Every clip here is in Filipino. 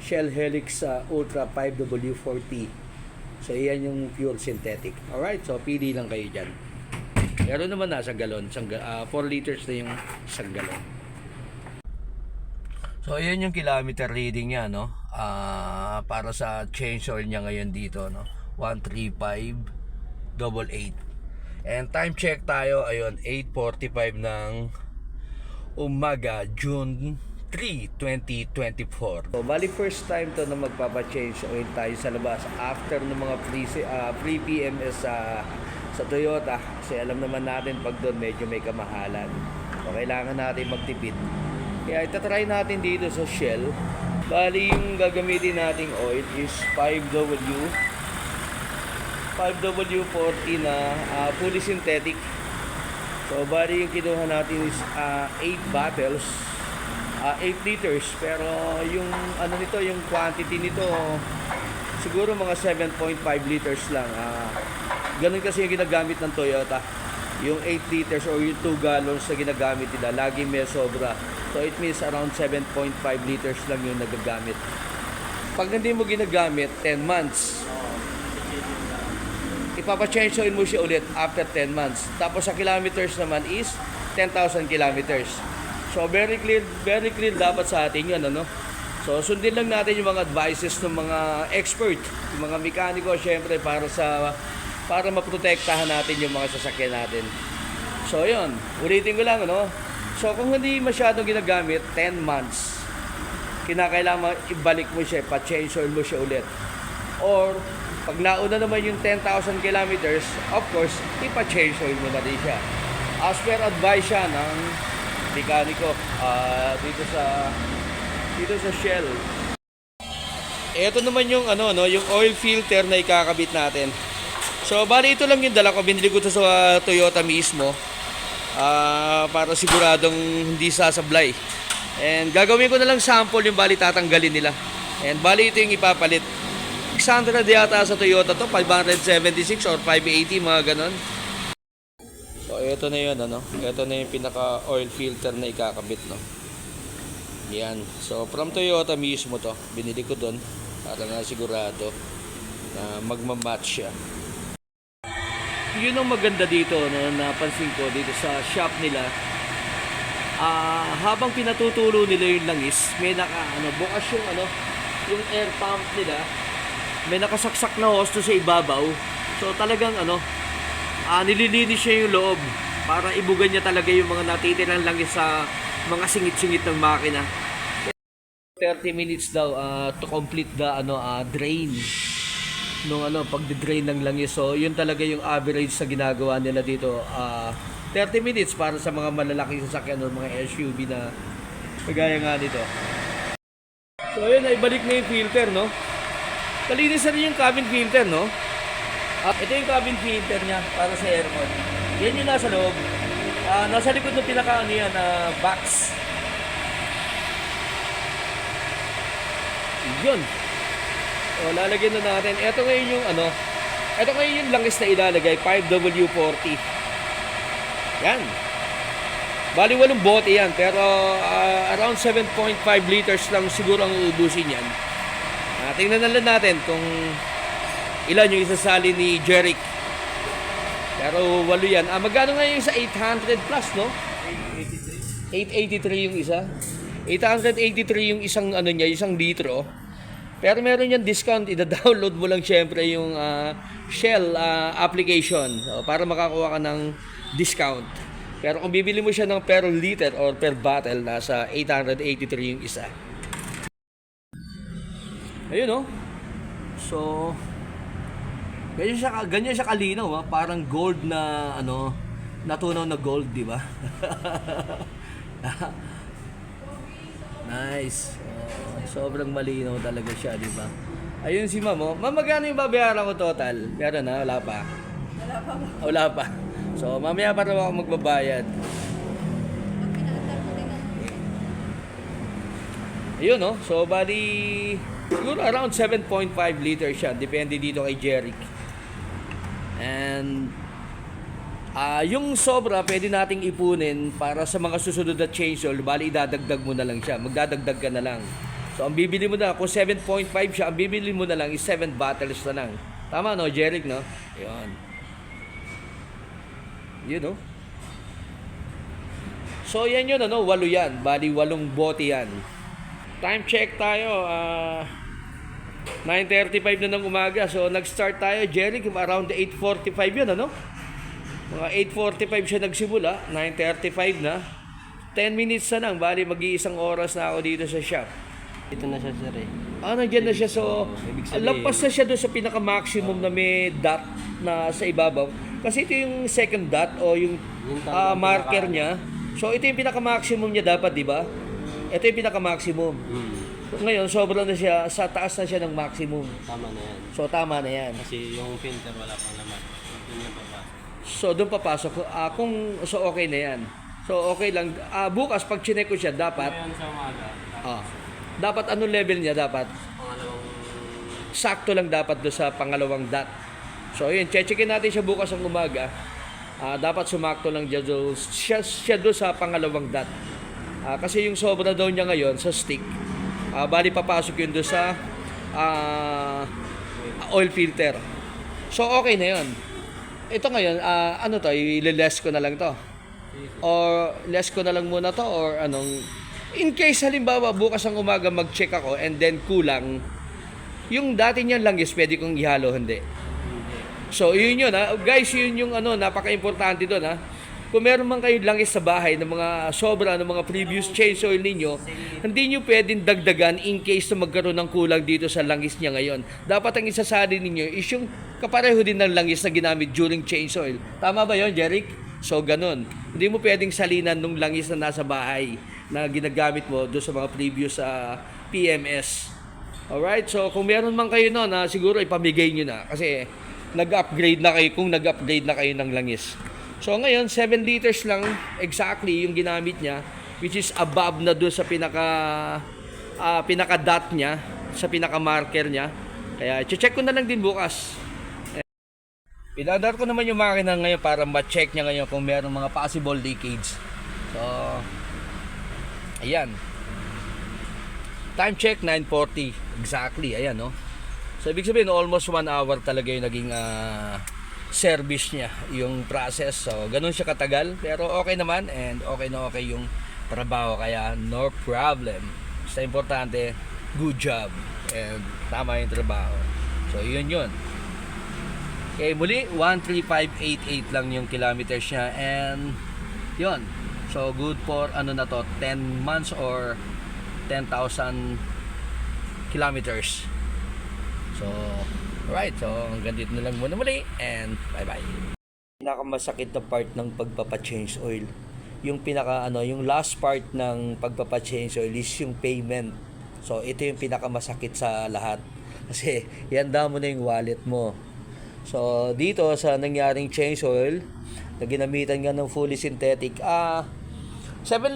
Shell Helix Ultra 5W40. So yan yung pure synthetic. Alright, so pili lang kayo dyan. Meron naman nasa galon, 4 liters na yung isang galon. So ayan yung kilometer reading niya, no? Para sa change oil niya ngayon dito, no? 13588. And time check tayo, ayun, 8:45 ng umaga, June 3, 2024. So bali first time to na magpapa-change oil tayo sa labas after ng mga free PMS sa Toyota. Kasi alam naman natin pag doon medyo may kamahalan. So kailangan natin magtipid. Kaya itatry natin dito sa Shell. Bali yung gagamitin nating oil is 5W40 na fully synthetic. So bali yung kinuha natin is 8 bottles, 8 liters, pero yung ano nito, yung quantity nito siguro mga 7.5 liters lang. Ganun kasi yung ginagamit ng Toyota. Yung 8 liters or yung 2 gallons na ginagamit nila, lagi may sobra. So it means around 7.5 liters lang yung nagagamit. Pag hindi mo ginagamit 10 months, ipapa-change oil mo siya ulit after 10 months. Tapos sa kilometers naman is 10,000 kilometers. So very clear dapat sa atin yun, ano? So sundin lang natin yung mga advices ng mga expert, yung mga mekaniko, syempre para maprotektahan natin yung mga sasakyan natin. So yun, ulitin ko lang, ano? So kung hindi masyadong ginagamit 10 months, kinakailangan ibalik mo siya, pa-change oil mo siya ulit. Or pag nauna naman yung 10,000 kilometers, of course, ipa-change oil mo na din siya. As per advice siya ng mekaniko dito sa Shell. Ito naman yung yung oil filter na ikakabit natin. So bali ito lang yung dala ko, binili ko to sa Toyota mismo. Para siguradong hindi sasablay. And gagawin ko na lang sample yung bali tatanggalin nila. And bali ito yung ipapalit. 600 yata sa Toyota to, 576 or 580, mga ganon. So ito na yun, ito na yung pinaka oil filter na ikakabit, no. Yan. So from Toyota mismo to, binili ko doon para na sigurado na magmamatch siya. Yun ang maganda dito, no, napansin ko dito sa shop nila. Habang pinatutulo nila yung langis, may bukas yung air pump nila. May nakasaksak na hose sa ibabaw. So talagang nililinis siya yung loob para ibugan niya talaga yung mga natitirang langis sa mga singit-singit ng makina. 30 minutes daw to complete the drain nung pagde-drain ng langis. So yun talaga yung average sa ginagawa nila dito. 30 minutes para sa mga malalaking sasakyan o mga SUV na kagaya nga nito. So yun, ibalik na yung filter, no? Kalinis na rin yung cabin filter, no? Ito yung cabin filter niya para sa aircon. Yan yung nasa loob. Nasa likod ng box. Yun. O, lalagyan na natin. Ito ngayon yung langis na ilalagay, 5W40. Yan. Bali 8 bote yan, pero around 7.5 liters lang siguro ang uubusin yan. Tingnan na lang natin kung ilan yung isasali ni Jeric. Pero 8 yan. Magkano nga yung sa 800 plus, no? 883 yung isa. 883 yung isang isang litro. Pero meron yan discount. Ida-download mo lang syempre yung Shell application para makakuha ka ng discount. Pero kung bibili mo siya ng per liter or per bottle, nasa 883 yung isa. Ayun, no? So ganyan siya kalinaw, parang gold na natunaw na gold, di ba? Nice. Sobrang malinaw talaga siya, di ba? Ayun si Ma'am. Ma'am, magkano yung babayaran ko total? Meron na, wala pa. Wala pa. So mamaya pa raw ako magbabayad. Ayun, no? So bali siguro around 7.5 liters siya. Depende dito kay Jeric. And yung sobra pwede nating ipunin para sa mga susunod na change oil. Bali idadagdag mo na lang siya. Magdadagdag ka na lang. So, ang bibili mo na, kung 7.5 siya, ang bibili mo na lang is 7 bottles na lang. Tama, no, Jeric, no? Yun. Yun, no? So, yan yun, ano, 8 yan. Bali, 8 bote yan. Time check tayo, 9:35 na ng umaga. So, nag-start tayo, Jeric, around 8:45 yun, ano? Mga 8:45 siya nagsimula, 9:35 na. 10 minutes na lang, bali mag-iisang oras na ako dito sa shop. Ito na siya, sir eh. Nandiyan na siya. So, ibig sabihin, lampas na siya doon sa pinaka-maximum na may dot na sa ibabaw. Kasi ito yung second dot o yung marker niya. So, ito yung pinaka-maximum niya dapat, di ba? Ito yung pinaka-maximum. So, ngayon, sobra na siya, sa taas na siya ng maximum. Tama na yan. So, tama na yan. Kasi yung filter wala pang laman. Yun yung papasok. So, doon papasok. So, okay na yan. So, okay lang. Bukas, pag chinek ko siya, dapat, Ngayon sa umaga, dapat anong level niya? Dapat, pangalawang sakto lang dapat doon sa pangalawang dot. So, yun, checkin natin siya bukas ang umaga. Dapat sumakto lang siya doon sa pangalawang dot. Kasi yung sobra daw niya ngayon sa stick, bali papasok yun doon sa oil filter. So, okay na yun. Ito ngayon, ano to, i-less ko na lang to. Or less ko na lang muna to, or anong, in case halimbawa bukas ang umaga mag-check ako and then kulang, yung dati niyan lang is pwede kong ihalo, hindi. So, yun yun ha. Guys, yun yung ano, napaka-importante doon ha. Kung meron man kayo langis sa bahay ng mga sobra ng mga previous change oil ninyo, hindi nyo pwedeng dagdagan in case na magkaroon ng kulang dito sa langis niya ngayon. Dapat ang isasali ninyo is yung kapareho din ng langis na ginamit during change oil. Tama ba yun, Jeric? So, ganun. Hindi mo pwedeng salinan ng langis na nasa bahay na ginagamit mo doon sa mga previous PMS. Alright? So, kung meron man kayo noon, siguro ipamigay nyo na. Kasi, nag-upgrade na kayo kung nag-upgrade na kayo ng langis. So ngayon, 7 liters lang exactly yung ginamit niya, which is above na doon sa pinaka-dot niya, sa pinaka-marker niya. Kaya, check ko na lang din bukas. Pinadar ko naman yung makina ngayon para ma-check niya ngayon kung meron mga possible leakage. So, ayan. Time check, 9:40. Exactly, ayan, no? So, ibig sabihin, almost 1 hour talaga yung naging service niya, yung process. So, ganun siya katagal. Pero okay naman and okay na okay yung trabaho. Kaya, no problem. Basta importante, good job. And tama yung trabaho. So, yun yun. Okay, muli, 13588 lang yung kilometers niya. And, yun. So, good for, ano na to, 10 months or 10,000 kilometers. So, alright. So, hanggang dito na lang muna muli. And, bye-bye. Pinakamasakit na part ng pagpapa-change oil. Yung yung last part ng pagpapa-change oil is yung payment. So, ito yung pinakamasakit sa lahat. Kasi, ihanda mo na yung wallet mo. So, dito sa nangyaring change oil, na ginamitan nga ng fully synthetic, 7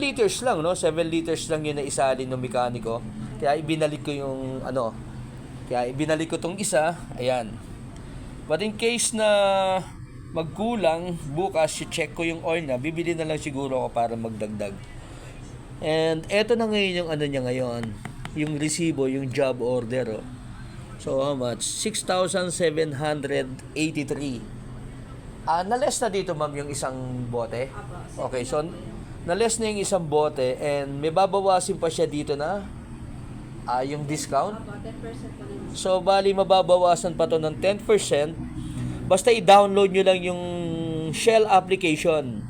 liters lang, no? 7 liters lang yun na isalin ng mekaniko. Kaya ibinalik ko yung, kaya ibinalik ko tong isa, ayan. But in case na magkulang, bukas i-check ko yung oil na, bibili na lang siguro ako para magdagdag. And eto na ngayon yung niya ngayon, yung resibo, yung job order. Oh. So how much? 6,783. Na-less na dito ma'am yung isang bote? Okay, so na-less na yung isang bote and may babawasin pa siya dito na yung discount. So, bali mababawasan pa to ng 10%. Basta i-download nyo lang yung Shell application.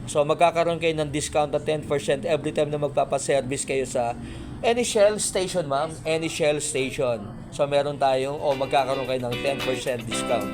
So, magkakaroon kayo ng discount na 10% every time na magpapaservice kayo sa any Shell station, ma'am. Any Shell station. So, meron tayong, magkakaroon kayo ng 10% discount.